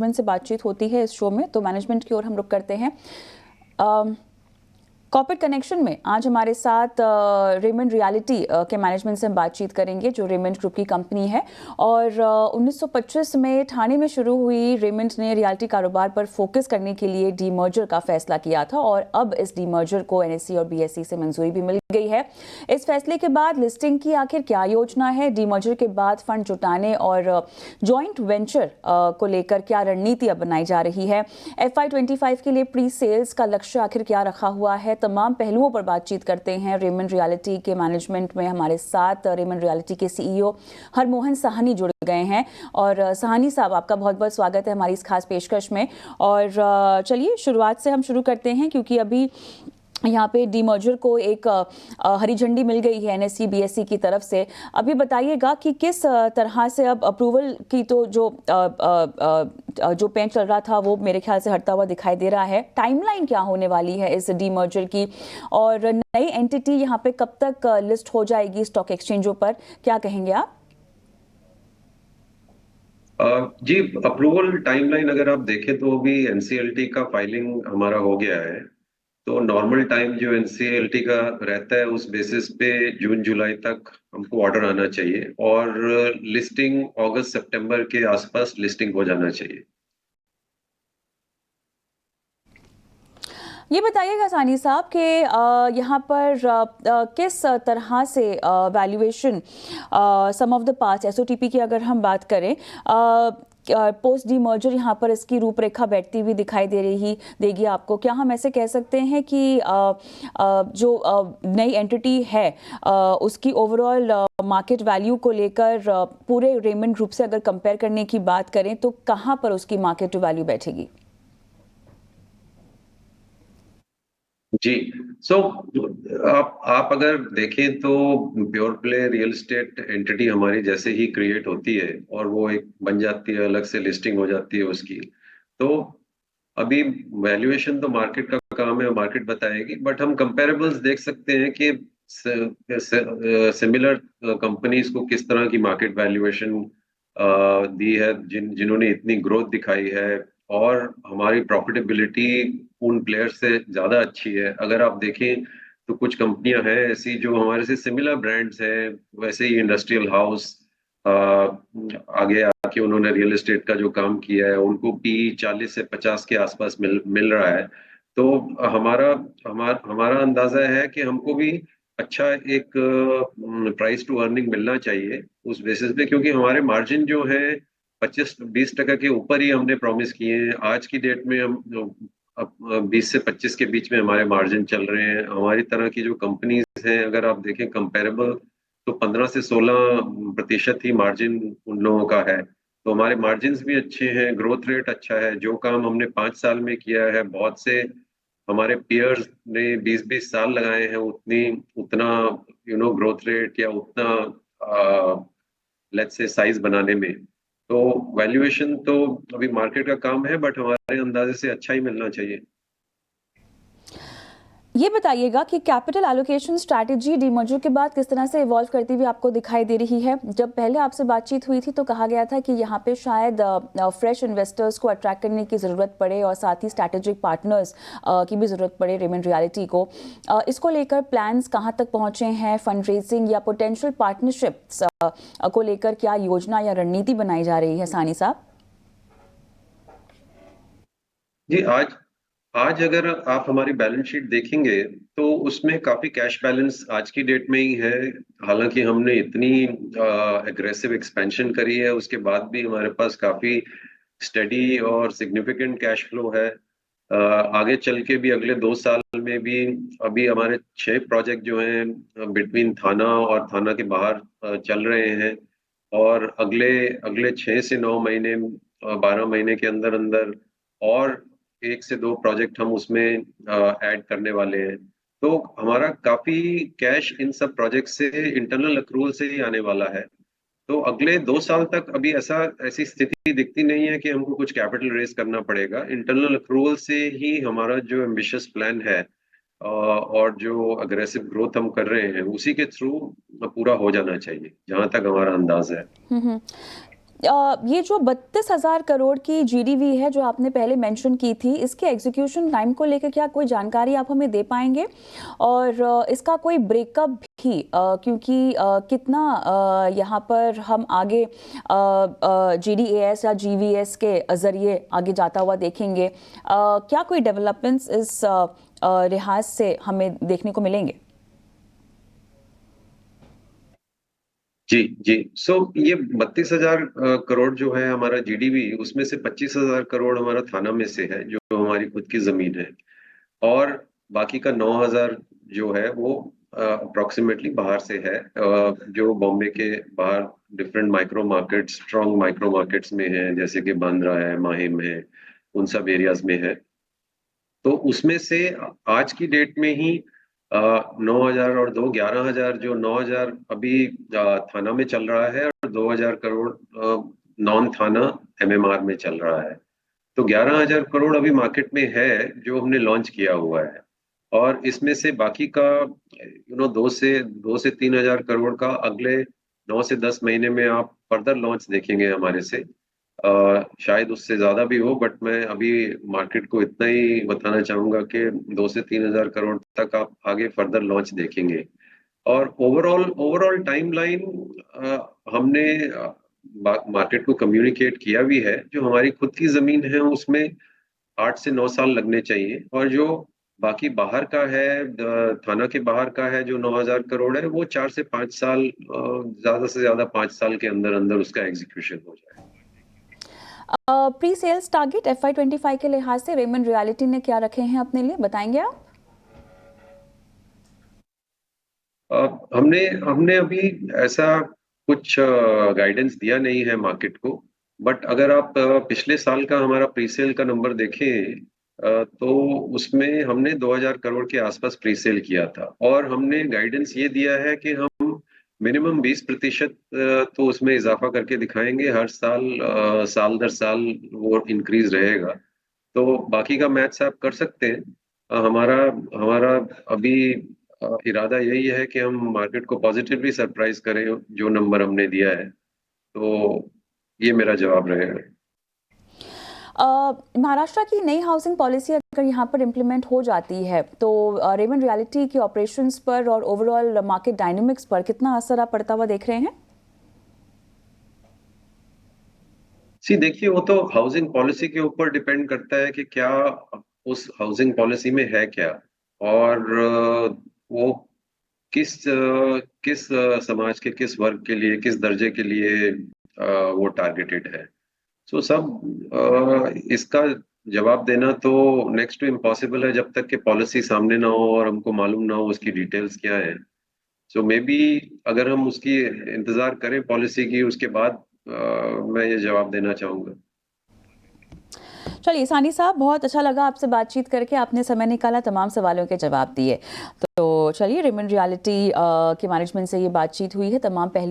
Management से बातचीत होती है इस शो में, तो मैनेजमेंट की ओर हम रुक करते हैं। कॉर्पोरेट कनेक्शन में आज हमारे साथ रेमंड रियल्टी के मैनेजमेंट से हम बातचीत करेंगे, जो रेमंड ग्रुप की कंपनी है। और 1925 में ठाणे में शुरू हुई रेमंड ने रियल्टी कारोबार पर फोकस करने के लिए डीमर्जर का फैसला किया था, और अब इस डीमर्जर को एनएसई और बीएसई से मंजूरी भी मिल गई है। इस फैसले के बाद लिस्टिंग की आखिर क्या योजना है, डीमर्जर के बाद फंड जुटाने और जॉइंट वेंचर को लेकर क्या रणनीति अब बनाई जा रही है, FY25 के लिए प्री सेल्स का लक्ष्य आखिर क्या रखा हुआ है, तमाम पहलुओं पर बातचीत करते हैं। रेमंड रियल्टी के मैनेजमेंट में हमारे साथ रेमंड रियल्टी के सीईओ हरमोहन साहनी जुड़ गए हैं। और साहनी साहब, आपका बहुत बहुत स्वागत है हमारी इस खास पेशकश में। और चलिए शुरुआत से हम शुरू करते हैं, क्योंकि अभी यहाँ पे डीमर्जर को एक हरी झंडी मिल गई है एनएसई बीएसई की तरफ से। अभी बताइएगा कि किस तरह से अब अप्रूवल की तो जो पेंच चल रहा था वो मेरे ख्याल से हटता हुआ दिखाई दे रहा है। टाइमलाइन क्या होने वाली है इस डीमर्जर की, और नई एंटिटी यहाँ पे कब तक लिस्ट हो जाएगी स्टॉक एक्सचेंजों पर, क्या कहेंगे आप? जी, अप्रूवल टाइमलाइन अगर आप देखें तो अभी एनसीएलटी का फाइलिंग हमारा हो गया है। तो नॉर्मल टाइम जो एनसीएलटी का रहता है उस बेसिस पे जून जुलाई तक हमको ऑर्डर आना चाहिए, और लिस्टिंग अगस्त सितंबर के आसपास लिस्टिंग हो जाना चाहिए। ये बताइएगा सानी साहब कि यहाँ पर किस तरह से valuation sum of the parts SOTP की अगर हम बात करें, पोस्ट डीमर्जर यहाँ पर इसकी रूपरेखा बैठती हुई दिखाई देगी आपको। क्या हम ऐसे कह सकते हैं कि जो नई एंटिटी है उसकी ओवरऑल मार्केट वैल्यू को लेकर पूरे रेमंड ग्रुप से अगर कंपेयर करने की बात करें तो कहाँ पर उसकी मार्केट वैल्यू बैठेगी? जी, सो आप अगर देखें तो pure play real estate entity हमारी जैसे ही क्रिएट होती है और वो एक बन जाती है, अलग से लिस्टिंग हो जाती है उसकी, तो अभी वैल्यूएशन तो मार्केट का काम है, मार्केट बताएगी। बट हम कंपैरेबल्स देख सकते हैं कि सिमिलर कंपनीज को किस तरह की मार्केट वैल्यूएशन दी है, जिन्होंने इतनी ग्रोथ दिखाई है, और हमारी प्रॉफिटेबिलिटी उन प्लेयर्स से ज्यादा अच्छी है। अगर आप देखें तो कुछ कंपनियां हैं ऐसी जो हमारे से सिमिलर ब्रांड्स हैं, वैसे ही इंडस्ट्रियल हाउस आगे आके उन्होंने रियल एस्टेट का जो काम किया है, उनको पी 40 से 50 के आसपास मिल रहा है। तो हमारा हमारा हमारा अंदाजा है कि हमको भी अच्छा एक प्राइस टू अर्निंग मिलना चाहिए उस बेसिस पे, क्योंकि हमारे मार्जिन जो है 25-20% के ऊपर ही हमने प्रॉमिस किए हैं। आज की डेट में हम अब 20 से 25 के बीच में हमारे मार्जिन चल रहे हैं। हमारी तरह की जो कंपनीज हैं, अगर आप देखें कंपेरेबल, तो 15 से 16% ही मार्जिन उन लोगों का है। तो हमारे मार्जिन भी अच्छे हैं, ग्रोथ रेट अच्छा है। जो काम हमने 5 साल में किया है, बहुत से हमारे पियर्स ने 20-20 साल लगाए हैं उतना ग्रोथ रेट या उतना लेट्स से साइज बनाने में। तो वैल्यूएशन तो अभी मार्केट का काम है, बट हमारे अंदाजे से अच्छा ही मिलना चाहिए। ये बताइएगा कि कैपिटल एलोकेशन स्ट्रैटेजी डीमर्जर के बाद किस तरह से इवॉल्व करती हुई आपको दिखाई दे रही है। जब पहले आपसे बातचीत हुई थी तो कहा गया था कि यहाँ पे शायद फ्रेश इन्वेस्टर्स को अट्रैक्ट करने की ज़रूरत पड़े, और साथ ही स्ट्रैटेजिक पार्टनर्स की भी ज़रूरत पड़े रेमंड रियल्टी को। इसको लेकर प्लान्स कहाँ तक पहुँचे हैं? फंड रेजिंग या पोटेंशियल पार्टनरशिप्स को लेकर क्या योजना या रणनीति बनाई जा रही है, सानी साहब? जी, आज अगर आप हमारी बैलेंस शीट देखेंगे तो उसमें काफी कैश बैलेंस आज की डेट में ही है। हालांकि हमने इतनी एग्रेसिव एक्सपेंशन करी है, उसके बाद भी हमारे पास काफी स्टेडी और सिग्निफिकेंट कैश फ्लो है। आगे चल के भी अगले 2 साल में भी अभी हमारे 6 प्रोजेक्ट जो हैं बिटवीन थाना और थाना के बाहर चल रहे हैं, और अगले अगले 6 से 9 महीने 12 महीने के अंदर अंदर और 1 से 2 प्रोजेक्ट हम उसमें ऐड करने वाले हैं। तो हमारा काफी कैश इन सब प्रोजेक्ट से, इंटरनल अक्रूवल से ही आने वाला है। तो अगले 2 साल तक अभी ऐसी स्थिति दिखती नहीं है कि हमको कुछ कैपिटल रेज करना पड़ेगा। इंटरनल अक्रूवल से ही हमारा जो एम्बिशियस प्लान है और जो अग्रेसिव ग्रोथ हम कर रहे हैं, उसी के थ्रू पूरा हो जाना चाहिए, जहां तक हमारा अंदाज है। ये जो 32,000 करोड़ की जीडीवी है जो आपने पहले मेंशन की थी, इसके एग्जीक्यूशन टाइम को लेकर क्या कोई जानकारी आप हमें दे पाएंगे? और इसका कोई ब्रेकअप भी, क्योंकि कितना यहाँ पर हम आगे जीडीएस या जीवीएस के जरिए आगे जाता हुआ देखेंगे, क्या कोई डेवलपमेंट्स इस लिहाज से हमें देखने को मिलेंगे? जी जी। ये 32,000 करोड़ जो है हमारा जीडीपी, उसमें से 25,000 करोड़ हमारा थाना में से है, जो हमारी खुद की जमीन है। और बाकी का 9,000 जो है वो अप्रोक्सीमेटली बाहर से है, जो बॉम्बे के बाहर different micro markets, strong micro markets में है, जैसे कि बांद्रा है, माहिम है, उन सब एरियाज में है। तो उसमें से आज की डेट में ही 9,000 और 11,000, जो 9,000 अभी थाना में चल रहा है और 2,000 करोड़ नॉन थाना एमएमआर में चल रहा है। तो 11,000 करोड़ अभी मार्केट में है जो हमने लॉन्च किया हुआ है। और इसमें से बाकी का 2 से 3,000 करोड़ का अगले 9 से 10 महीने में आप फर्दर लॉन्च देखेंगे हमारे से। शायद उससे ज्यादा भी हो, बट मैं अभी मार्केट को इतना ही बताना चाहूंगा कि 2 से 3,000 करोड़ तक आप आगे फर्दर लॉन्च देखेंगे। और ओवरऑल ओवरऑल टाइमलाइन हमने मार्केट को कम्युनिकेट किया भी है। जो हमारी खुद की जमीन है उसमें 8 से 9 साल लगने चाहिए, और जो बाकी बाहर का है, थाना के बाहर का है जो 9,000 करोड़ है, वो 4 से 5 साल, ज्यादा से ज्यादा 5 साल के अंदर अंदर उसका एग्जीक्यूशन हो जाए। प्री सेल्स टारगेट FY25 के लिहाज से रेमंड रियल्टी ने क्या रखे हैं अपने लिए, बताएंगे आप? हमने हमने अभी ऐसा कुछ गाइडेंस दिया नहीं है मार्केट को। बट अगर आप पिछले साल का हमारा प्रीसेल का नंबर देखें, तो उसमें हमने 2,000 करोड़ के आसपास प्रीसेल किया था, और हमने गाइडेंस ये दिया है कि हम मिनिमम 20% तो उसमें इजाफा करके दिखाएंगे हर साल, साल दर साल वो इंक्रीज रहेगा। तो बाकी का मैथ्स आप कर सकते हैं। हमारा हमारा अभी इरादा यही है कि हम मार्केट को पॉजिटिवली सरप्राइज करें जो नंबर हमने दिया है। तो ये मेरा जवाब रहेगा। महाराष्ट्र की नई हाउसिंग पॉलिसी अगर यहाँ पर इम्प्लीमेंट हो जाती है तो रेमंड रियल्टी के ऑपरेशंस पर और ओवरऑल मार्केट डायनेमिक्स पर कितना असर आप पड़ता हुआ देख रहे हैं? देखिए, वो तो हाउसिंग पॉलिसी के ऊपर डिपेंड करता है कि क्या उस हाउसिंग पॉलिसी में है क्या, और वो किस समाज के किस वर्ग के लिए, किस दर्जे के लिए वो टारगेटेड है। इसका जवाब देना तो नेक्स्ट टू इम्पॉसिबल है जब तक कि पॉलिसी सामने ना हो और हमको मालूम ना हो उसकी डिटेल्स क्या है। मे बी अगर हम उसकी इंतजार करें पॉलिसी की, उसके बाद मैं ये जवाब देना चाहूंगा। चलिए सानी साहब, बहुत अच्छा लगा आपसे बातचीत करके, आपने समय निकाला, तमाम सवालों के जवाब दिए। तो चलिए, रेमंड रियल्टी के मैनेजमेंट से ये बातचीत हुई है, तमाम पहलू